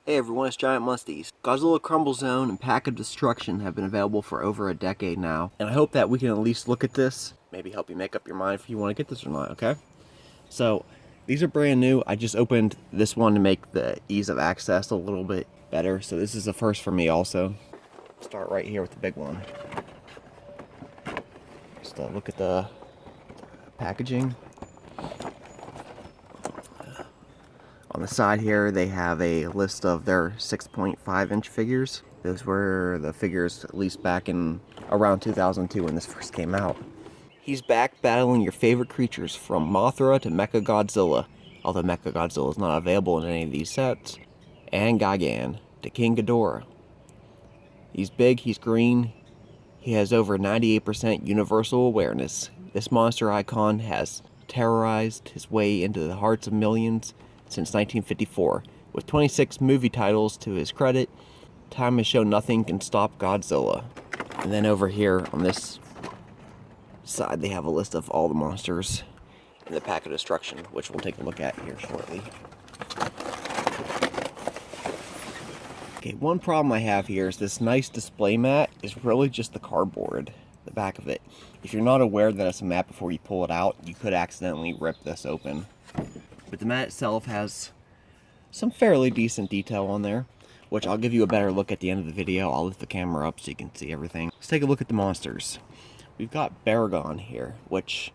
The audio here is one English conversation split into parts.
Hey everyone, it's Giant Musties. Godzilla Crumble Zone and Pack of Destruction have been available for over a decade now, and I hope that we can at least look at this, maybe help you make up your mind if you want to get this or not, okay? So, these are brand new. I just opened this one to make the ease of access a little bit better, so this is a first for me also. Start right here with the big one. Just look at the packaging. On the side here, they have a list of their 6.5 inch figures. Those were the figures at least back in around 2002 when this first came out. He's back battling your favorite creatures from Mothra to Mechagodzilla, although Mechagodzilla is not available in any of these sets, and Gigan to King Ghidorah. He's big, he's green, he has over 98% universal awareness. This monster icon has terrorized his way into the hearts of millions since 1954. With 26 movie titles to his credit, time has shown nothing can stop Godzilla. And then over here on this side, they have a list of all the monsters in the Pack of Destruction, which we'll take a look at here shortly. Okay, one problem I have here is this nice display mat is really just the cardboard, the back of it. If you're not aware that it's a mat before you pull it out, you could accidentally rip this open. But the mat itself has some fairly decent detail on there, which I'll give you a better look at the end of the video. I'll lift the camera up so you can see everything. Let's take a look at the monsters. We've got Baragon here, which,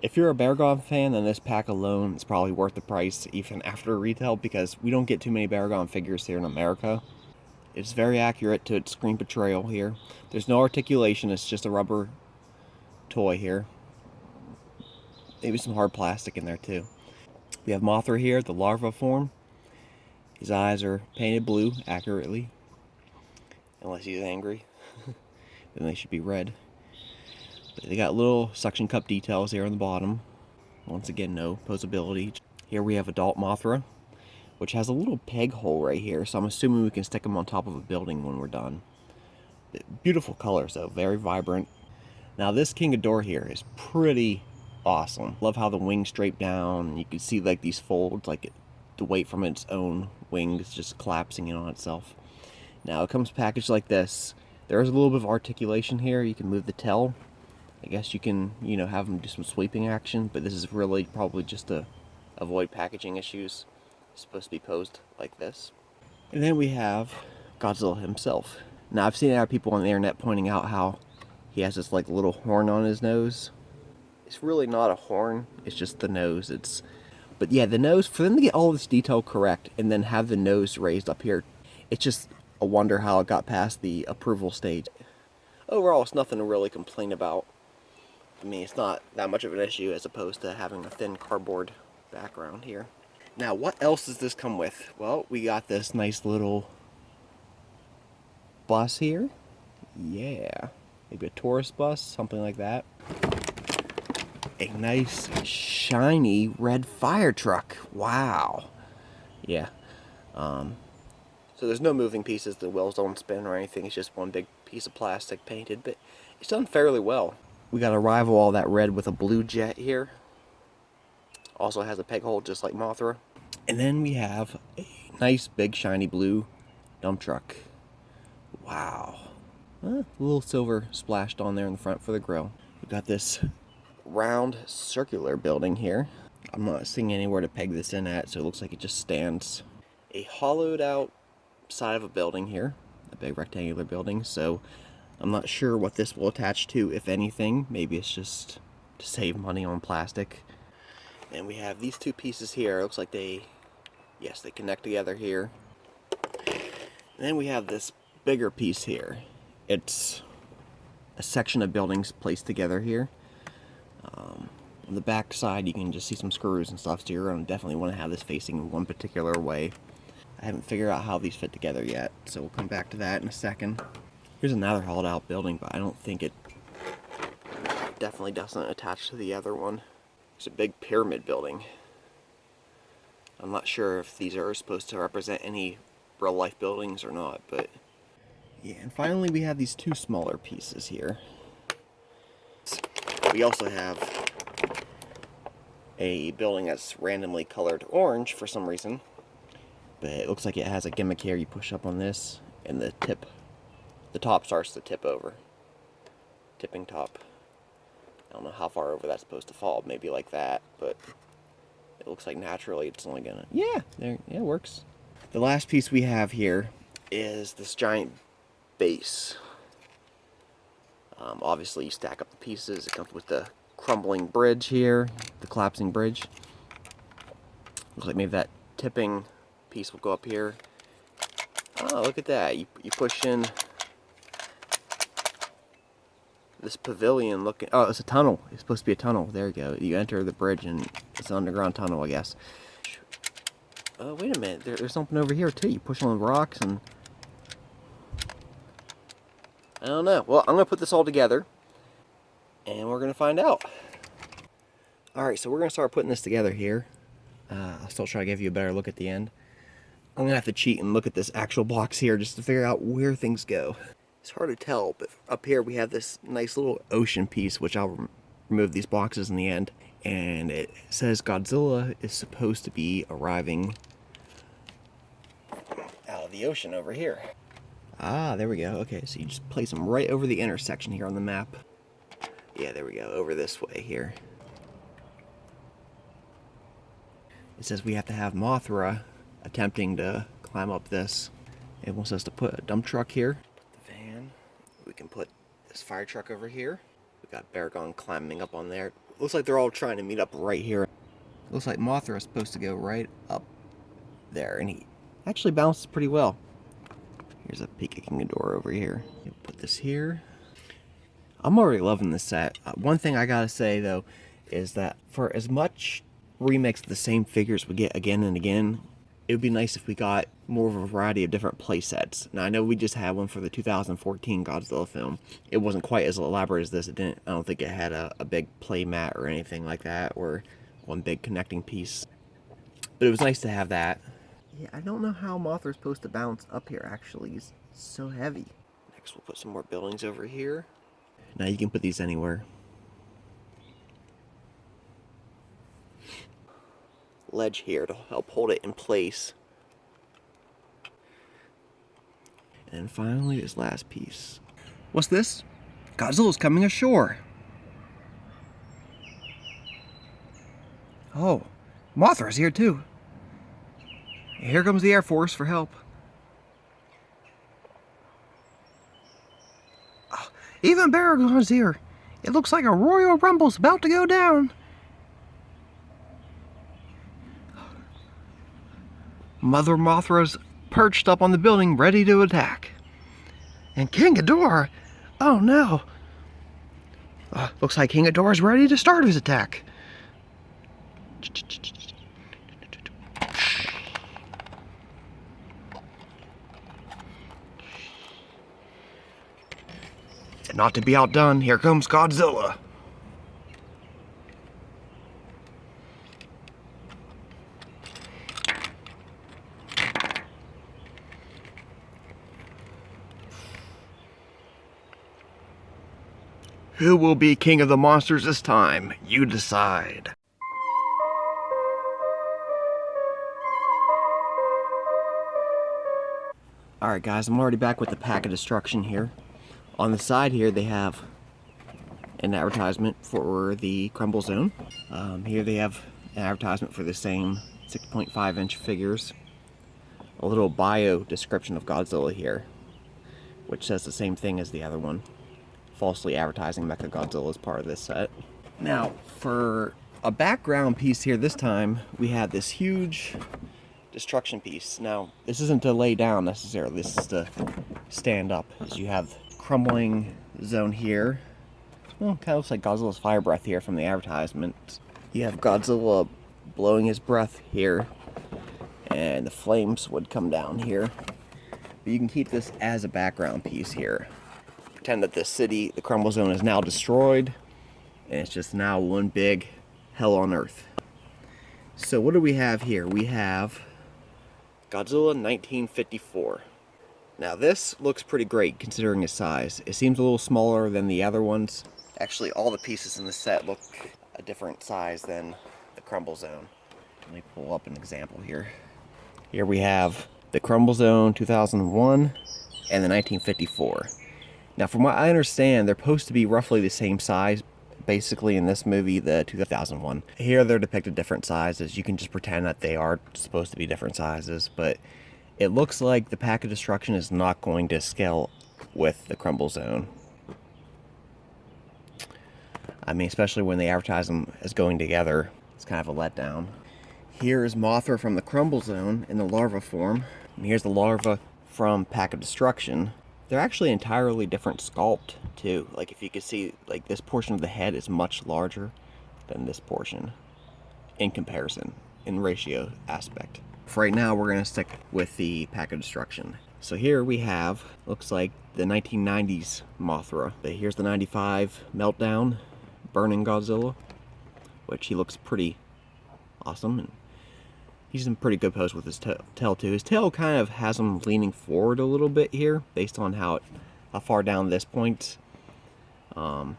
if you're a Baragon fan, then this pack alone is probably worth the price even after retail, because we don't get too many Baragon figures here in America. It's very accurate to its screen portrayal here. There's no articulation, it's just a rubber toy here. Maybe some hard plastic in there too. We have Mothra here, the larva form. His eyes are painted blue accurately, unless he's angry. Then they should be red. But they got little suction cup details here on the bottom. Once again, no posability. Here we have adult Mothra, which has a little peg hole right here, so I'm assuming we can stick them on top of a building when we're done. Beautiful colors though, very vibrant. Now this King Ghidorah here is pretty awesome. Love how the wings drape down. You can see like these folds, like the weight from its own wings just collapsing in on itself. Now it comes packaged like this. There is a little bit of articulation here. You can move the tail. I guess you can, have them do some sweeping action, but this is really probably just to avoid packaging issues. It's supposed to be posed like this. And then we have Godzilla himself. Now I've seen other people on the internet pointing out how he has this like little horn on his nose. It's really not a horn, it's just the nose. But yeah, the nose, for them to get all this detail correct and then have the nose raised up here, it's just a wonder how it got past the approval stage. Overall, it's nothing to really complain about. I mean, it's not that much of an issue as opposed to having a thin cardboard background here. Now, what else does this come with? Well, we got this nice little bus here. Yeah, maybe a tourist bus, something like that. A nice, shiny red fire truck. Wow. Yeah. So there's no moving pieces. The wheels don't spin or anything. It's just one big piece of plastic painted, but it's done fairly well. We got to rival all that red with a blue jet here. Also has a peg hole just like Mothra. And then we have a nice, big, shiny blue dump truck. Wow. A little silver splashed on there in the front for the grill. We got this round circular building here. I'm not seeing anywhere to peg this in at, so it looks like it just stands. A hollowed out side of a building here, a big rectangular building, so I'm not sure what this will attach to, if anything. Maybe it's just to save money on plastic. And we have these two pieces here. It looks like they connect together here. And then we have this bigger piece here. It's a section of buildings placed together here. On the back side, you can just see some screws and stuff, so you're going to definitely want to have this facing one particular way. I haven't figured out how these fit together yet, so we'll come back to that in a second. Here's another hollowed out building, but I don't think it definitely doesn't attach to the other one. It's a big pyramid building. I'm not sure if these are supposed to represent any real life buildings or not, but yeah. And finally we have these two smaller pieces here. We also have a building that's randomly colored orange for some reason. But it looks like it has a gimmick here. You push up on this, and the top starts to tip over. Tipping top. I don't know how far over that's supposed to fall. Maybe like that, but it looks like naturally it's only gonna... Yeah, there, yeah, it works. The last piece we have here is this giant base. Obviously, you stack up the pieces. It comes with the crumbling bridge here, the collapsing bridge. Looks like maybe that tipping piece will go up here. Oh, look at that. You push in this pavilion looking... Oh, it's a tunnel. It's supposed to be a tunnel. There you go. You enter the bridge and it's an underground tunnel, I guess. Oh, wait a minute. There's something over here, too. You push on the rocks and... I don't know. Well, I'm going to put this all together, and we're going to find out. Alright, so we're going to start putting this together here. I'll still try to give you a better look at the end. I'm going to have to cheat and look at this actual box here just to figure out where things go. It's hard to tell, but up here we have this nice little ocean piece, which I'll remove these boxes in the end. And it says Godzilla is supposed to be arriving out of the ocean over here. Ah, there we go. Okay, so you just place them right over the intersection here on the map. Yeah, there we go, over this way here. It says we have to have Mothra attempting to climb up this. It wants us to put a dump truck here. Put the van. We can put this fire truck over here. We got Baragon climbing up on there. Looks like they're all trying to meet up right here. Looks like Mothra is supposed to go right up there, and he actually balances pretty well. Here's a peek at King Ghidorah over here. Put this here. I'm already loving this set. One thing I gotta say though is that for as much remix of the same figures we get again and again, it would be nice if we got more of a variety of different play sets. Now I know we just had one for the 2014 Godzilla film. It wasn't quite as elaborate as this. I don't think it had a big play mat or anything like that, or one big connecting piece. But it was nice to have that. Yeah, I don't know how Mothra's supposed to bounce up here, actually. It's so heavy. Next, we'll put some more buildings over here. Now you can put these anywhere. Ledge here to help hold it in place. And finally, this last piece. What's this? Godzilla's coming ashore. Oh, Mothra's here too. Here comes the Air Force for help. Oh, even Baragon's here. It looks like a Royal Rumble's about to go down. Mother Mothra's perched up on the building, ready to attack. And King Ghidorah, oh no. Looks like King Ghidorah's ready to start his attack. And not to be outdone, here comes Godzilla. Who will be king of the monsters this time? You decide. Alright guys, I'm already back with the pack of destruction here. On the side here they have an advertisement for the Crumble Zone. Here they have an advertisement for the same 6.5 inch figures. A little bio description of Godzilla here, which says the same thing as the other one. Falsely advertising Mechagodzilla as part of this set. Now, for a background piece here this time, we have this huge destruction piece. Now, this isn't to lay down necessarily, this is to stand up. As you have crumbling zone here. Well, kind of looks like Godzilla's fire breath here from the advertisement. You have Godzilla blowing his breath here, and the flames would come down here. But you can keep this as a background piece here. Pretend that the city, the Crumble Zone, is now destroyed, and it's just now one big hell on earth. So what do we have here? We have Godzilla 1954. Now this looks pretty great considering his size. It seems a little smaller than the other ones. Actually, all the pieces in the set look a different size than the Crumble Zone. Let me pull up an example here. Here we have the Crumble Zone 2001 and the 1954. Now, from what I understand, they're supposed to be roughly the same size. Basically, in this movie, the 2001. Here, they're depicted different sizes. You can just pretend that they are supposed to be different sizes, but it looks like the Pack of Destruction is not going to scale with the Crumble Zone. I mean, especially when they advertise them as going together, it's kind of a letdown. Here's Mothra from the Crumble Zone in the larva form. And here's the larva from Pack of Destruction. They're actually entirely different sculpt, too. Like, if you can see, like, this portion of the head is much larger than this portion in comparison, in ratio aspect. For right now, we're going to stick with the Pack of Destruction. So here we have, looks like the 1990s Mothra. Here's the 95 Meltdown, Burning Godzilla, which he looks pretty awesome. And he's in pretty good pose with his tail too. His tail kind of has him leaning forward a little bit here, based on how far down this point. It's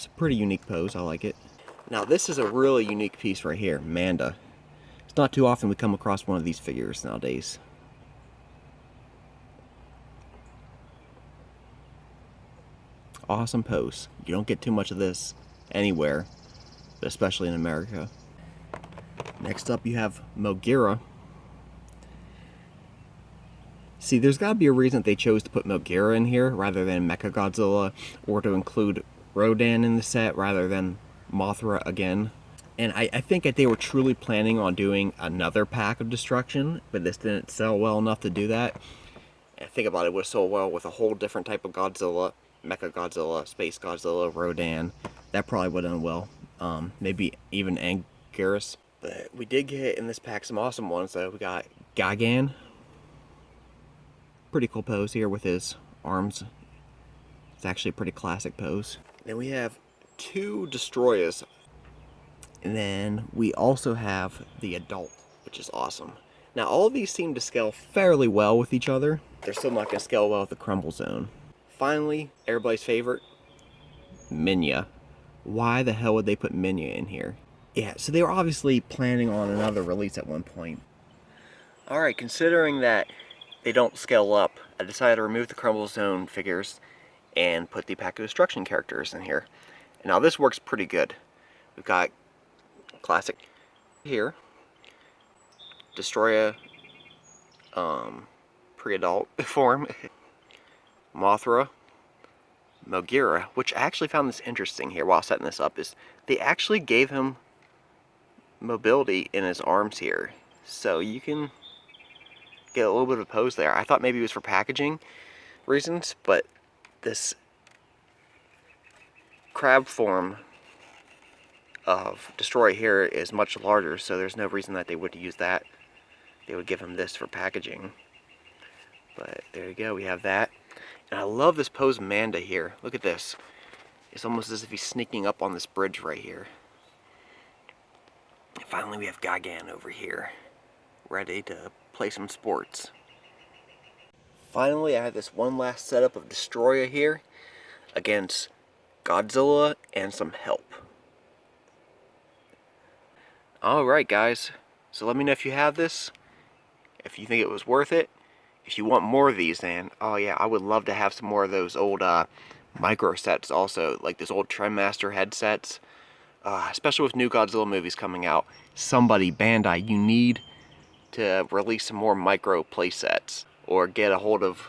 a pretty unique pose. I like it. Now this is a really unique piece right here, Manda. It's not too often we come across one of these figures nowadays. Awesome pose. You don't get too much of this anywhere, but especially in America. Next up, you have Mogira. See, there's got to be a reason that they chose to put Mogira in here rather than Mechagodzilla, or to include Rodan in the set rather than Mothra again. And I think that they were truly planning on doing another Pack of Destruction, but this didn't sell well enough to do that. And think about it, it would have sold well with a whole different type of Godzilla, Mechagodzilla, Space Godzilla, Rodan. That probably would have done well. Maybe even Anguirus. But we did get in this pack some awesome ones though. We got Gigan. Pretty cool pose here with his arms. It's actually a pretty classic pose. Then we have two Destroyers. And then we also have the adult, which is awesome. Now all of these seem to scale fairly well with each other. They're still not going to scale well with the Crumble Zone. Finally, everybody's favorite, Minya. Why the hell would they put Minya in here? Yeah, so they were obviously planning on another release at one point. Alright, considering that they don't scale up, I decided to remove the Crumble Zone figures and put the Pack of Destruction characters in here. And now this works pretty good. We've got classic here, Destroyer pre-adult form, Mothra, Mogira, which I actually found this interesting here while setting this up, is they actually gave him mobility in his arms here. So you can get a little bit of a pose there. I thought maybe it was for packaging reasons, but this crab form of Destroyer here is much larger, so there's no reason that they would use that. They would give him this for packaging. But there you go, we have that. And I love this pose Manda here. Look at this. It's almost as if he's sneaking up on this bridge right here. And finally we have Gigan over here, ready to play some sports. Finally, I have this one last setup of Destroyer here against Godzilla and some help. Alright guys, so let me know if you have this, if you think it was worth it. If you want more of these, then, oh yeah, I would love to have some more of those old micro sets also, like those old Trendmaster headsets, especially with new Godzilla movies coming out. Somebody, Bandai, you need to release some more micro playsets, or get a hold of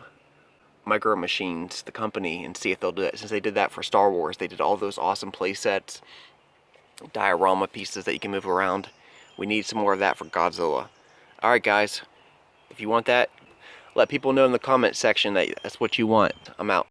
Micro Machines, the company, and see if they'll do it. Since they did that for Star Wars, they did all those awesome playsets, diorama pieces that you can move around. We need some more of that for Godzilla. Alright guys, if you want that, let people know in the comment section that that's what you want. I'm out.